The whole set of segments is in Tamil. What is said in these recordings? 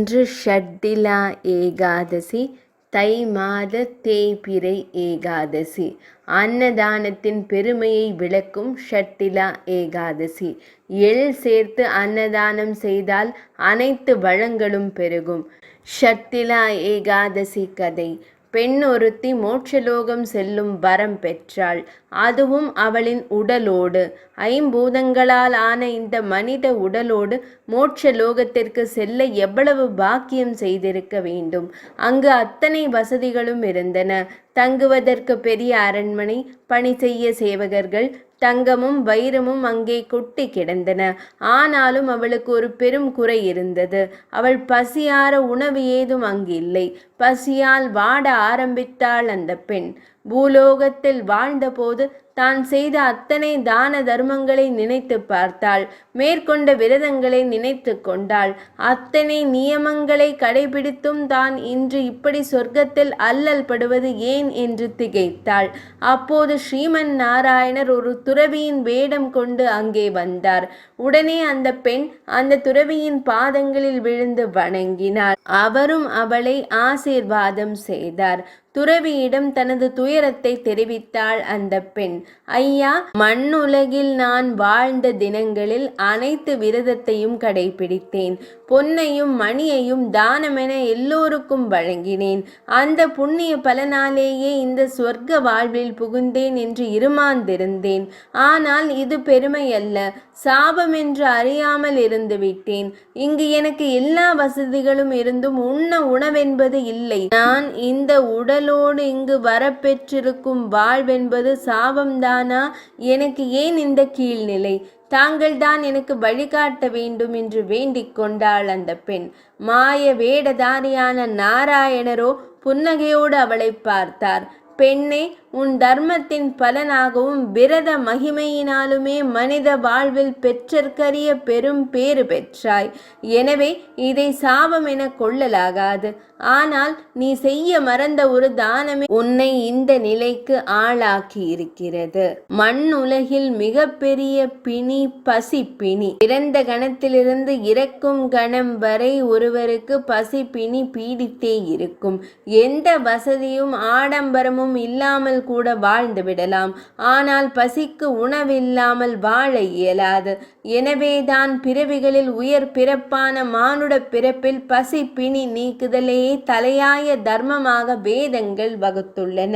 அன்று ஷட்டிலா ஏகாதசி, தை மாத தேய்பிறை ஏகாதசி. அன்னதானத்தின் பெருமையை விளக்கும் ஷட்டிலா ஏகாதசி. எள் சேர்த்து அன்னதானம் செய்தால் அனைத்து வளங்களும் பெருகும். ஷட்டிலா ஏகாதசி கதை. பெண் ஒருத்தி மோட்சலோகம் செல்லும் வரம் பெற்றாள். அதுவும் அவளின் உடலோடு. ஐம்பூதங்களால் ஆன இந்த மனித உடலோடு மோட்சலோகத்திற்கு செல்ல எவ்வளவு பாக்கியம் செய்திருக்க வேண்டும். அங்கு அத்தனை வசதிகளும் இருந்தன. தங்குவதற்கு பெரிய அரண்மனை, பணி செய்ய சேவகர்கள், தங்கமும் வைரமும் அங்கே கொட்டி கிடந்தன. ஆனாலும் அவளுக்கு ஒரு பெரும் குறை இருந்தது. அவள் பசியார உணவு ஏதும் அங்கில்லை. பசியால் வாட ஆரம்பித்தாள் அந்த பெண். பூலோகத்தில் வாழ்ந்தபோது தான் செய்த அத்தனை தான தர்மங்களை நினைத்து பார்த்தாள். மேற்கொண்ட விரதங்களை நினைத்து கொண்டாள். அத்தனை நியமங்களை கடைபிடித்தும் தான் இன்று இப்படி சொர்க்கத்தில் அல்லல் படுவது ஏன் என்று திகைத்தாள். அப்போது ஸ்ரீமன் நாராயணர் ஒரு துறவியின் வேடம் கொண்டு அங்கே வந்தார். உடனே அந்த பெண் அந்த துறவியின் பாதங்களில் விழுந்து வணங்கினார். அவரும் அவளை ஆசீர்வாதம் செய்தார். துறவியிடம் தனது துயரத்தை தெரிவித்தாள் அந்த பெண். ஐயா, மண்ணுலகில் நான் வாழ்ந்த தினங்களில் அனைத்து விரதத்தையும் கடைபிடித்தேன். பொன்னையும் மணியையும் தானமென எல்லோருக்கும் வழங்கினேன். அந்த புண்ணிய பலனாலேயே இந்த சொர்க்க வாழ்வில் புகுந்தேன் என்று இருமாந்திருந்தேன். ஆனால் இது பெருமை அல்ல, சாபம் என்று அறியாமல் இருந்து விட்டேன். இங்கு எனக்கு எல்லா வசதிகளும் இருந்தும் உண்ண உணவென்பது இல்லை. நான் இந்த உடலோடு இங்கு வரப்பெற்றிருக்கும் வாழ்வென்பது சாபம்தானா? எனக்கு ஏன் இந்த கீழ்நிலை? தாங்கள்தான் எனக்கு வழிகாட்ட வேண்டும் என்று வேண்டிக் கொண்டாள் அந்த பெண். மாய வேடதாரியான நாராயணரோ புன்னகையோடு அவளை பார்த்தார். பெண்ணே, உன் தர்மத்தின் பலனாகவும் விரத மகிமையினாலுமே மனித வாழ்வில் பெற்றற்கரிய பெரும் பேறு பெற்றாய். எனவே இதை சாபம் என கொள்ளலாகாது. ஆனால் நீ செய்ய மறந்த ஒரு தானமே உன்னை இந்த நிலைக்கு ஆளாக்கி இருக்கிறது. மண் உலகில் மிக பெரிய பிணி பசி பிணி. பிறந்த கணத்திலிருந்து இறக்கும் கணம் வரை ஒருவருக்கு பசி பிணி பீடித்தே இருக்கும். எந்த வசதியும் ஆடம்பரமும் இல்லாமல் கூட வாழ்ந்து விடலாம். ஆனால் பசிக்கு உணவில்லாமல் வாழ இயலாது. எனவேதான் பிறவிகளில் உயர் பிறப்பான மானுட பிறப்பில் பசி பிணி நீக்குதலே தலையாய தர்மமாக வேதங்கள் வகுத்துள்ளன.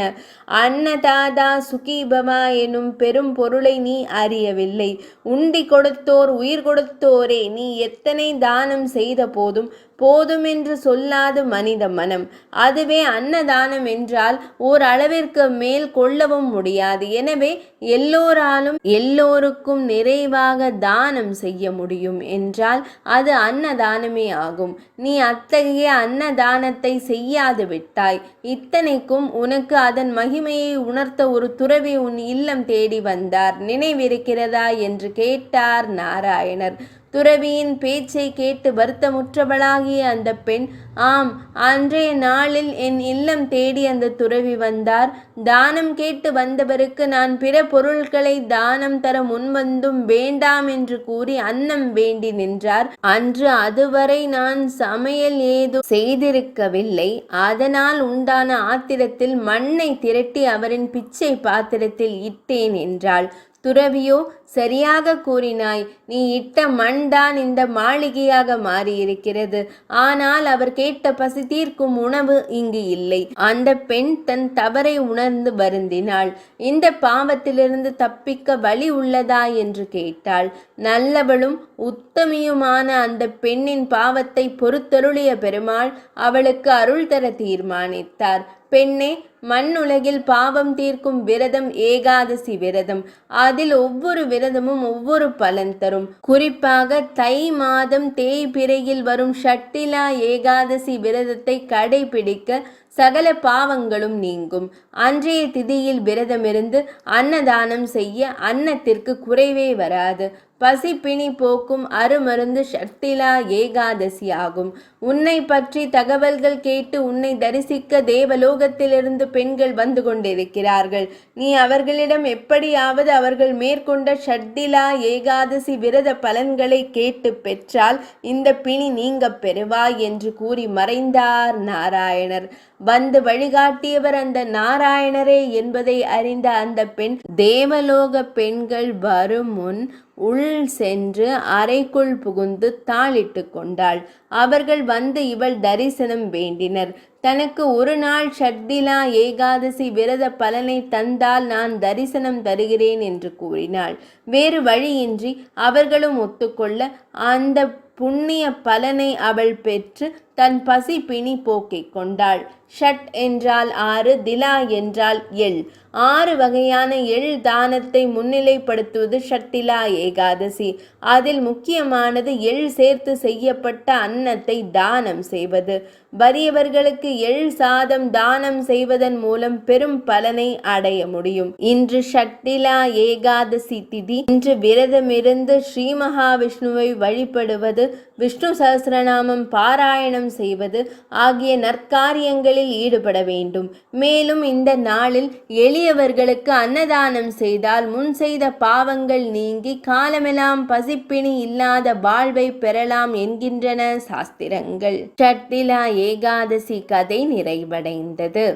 அன்னதாதா சுகிபவா எனும் பெரும் பொருளை நீ அறியவில்லை. உண்டி கொடுத்தோர் உயிர் கொடுத்தோரே, நீ எத்தனை தானம் செய்த போதும் போதுமென்று சொல்லாது மனித மனம். அதுவே அன்னதானம் என்றால் ஓர் அளவிற்கு மேல் கொள்ளவும் முடியாது. எனவே எல்லோராலும் எல்லோருக்கும் நிறைவாக தானம் செய்ய முடியும் என்றால் அது அன்னதானமே ஆகும். நீ அத்தகைய அன்னதானத்தை செய்யாது விட்டாய். இத்தனைக்கும் உனக்கு அதன் மகிமையை உணர்த்த ஒரு துறவி உன் இல்லம் தேடி வந்தார். நினைவிருக்கிறதா என்று கேட்டார் நாராயணர். துறவியின் பேச்சை கேட்டு வருத்தமுற்றவளாகிய அந்த பெண், ஆம், அன்றைய நாளில் என் இல்லம் தேடி அந்த துறவி வந்தார். தானம் கேட்டு வந்தவருக்கு நான் பிற பொருட்களை தானம் தர முன்வந்தும் வேண்டாம் என்று கூறி அன்னம் வேண்டி நின்றார். அன்று அதுவரை நான் சமையல் ஏதும் செய்திருக்கவில்லை. அதனால் உண்டான ஆத்திரத்தில் மண்ணை திரட்டி அவரின் பிச்சை பாத்திரத்தில் இட்டேன் என்றாள். துறவியோ, சரியாக கூறினாய். நீ இட்ட மண் தான் இந்த மாளிகையாக மாறியிருக்கிறது. ஆனால் அவர் கேட்ட பசி தீர்க்கும் உணவு இங்கு இல்லை. அந்த பெண் தன் தவறை உணர்ந்து வருந்தினாள். இந்த பாவத்திலிருந்து தப்பிக்க வழி உள்ளதா என்று கேட்டாள். நல்லவளும் உத்தமியுமான அந்த பெண்ணின் பாவத்தை பொறுத்தருளிய பெருமாள் அவளுக்கு அருள் தர தீர்மானித்தார். பெண்ணே, மண்ணுலகில் பாவம் தீர்க்கும் விரதம் ஏகாதசி விரதம். அதில் ஒவ்வொரு விரதமும் ஒவ்வொரு பலன் தரும். குறிப்பாக தை மாதம் தேய்பிறையில் வரும் ஷட்டிலா ஏகாதசி விரதத்தை கடைபிடிக்க சகல பாவங்களும் நீங்கும். அன்றைய திதியில் விரதமிருந்து அன்னதானம் செய்ய அன்னத்திற்கு குறைவே வராது. பசிப்பிணி போக்கும் அருமருந்து ஷட்டிலா ஏகாதசி ஆகும். உன்னை பற்றி தகவல்கள் கேட்டு உன்னை தரிசிக்க தேவலோகத்திலிருந்து பெண்கள் வந்து கொண்டிருக்கிறார்கள். நீ அவர்களிடம் எப்படியாவது அவர்கள் மேற்கொண்ட ஷட்டிலா ஏகாதசி விரத பலன்களை கேட்டு பெற்றால் இந்த பிணி நீங்க பெறுவாய் என்று கூறி மறைந்தார் நாராயணர். வந்து வழிகாட்டியவர் அந்த நாராயணரே என்பதை அறிந்த அந்த பெண் தேவலோக பெண்கள் வரும் முன் உள் சென்று அறைக்குள் புகுந்து தாளிட்டு கொண்டாள். அவர்கள் வந்து இவள் தரிசனம் வேண்டினர். தனக்கு ஒரு நாள் ஷட்டிலா ஏகாதசி விரத பலனை தந்தால் நான் தரிசனம் தருகிறேன் என்று கூறினாள். வேறு வழியின்றி அவர்களும் ஒத்துக்கொள்ள அந்த புண்ணிய பலனை அவள் பெற்று தன் பசி பிணி போக்கிக் கொண்டாள். ஷட் என்றால் 6, திலா என்றால் எள். 6 வகையான எள் தானத்தை முன்னிலைப்படுத்துவது ஷட்டிலா ஏகாதசி. அதில் முக்கியமானது எள் சேர்த்து செய்யப்பட்ட அன்னத்தை தானம் செய்வது. வறியவர்களுக்கு எள் சாதம் தானம் செய்வதன் மூலம் பெரும் பலனை அடைய முடியும். இன்று ஷட்டிலா ஏகாதசி திதி. இன்று விரதமிருந்து ஸ்ரீ மகாவிஷ்ணுவை வழிபடுவது, விஷ்ணு சஹஸ்ரநாமம் பாராயணம் செய்வது ஆகிய நற்காரியங்களில் ஈடுபட வேண்டும். மேலும் இந்த நாளில் எளியவர்களுக்கு அன்னதானம் செய்தால் முன் செய்த பாவங்கள் நீங்கி காலமெல்லாம் பசிப்பிணி இல்லாத வாழ்வை பெறலாம் என்கின்றன சாஸ்திரங்கள். ஷட்டிலா ஏகாதசி கதை நிறைவடைந்தது.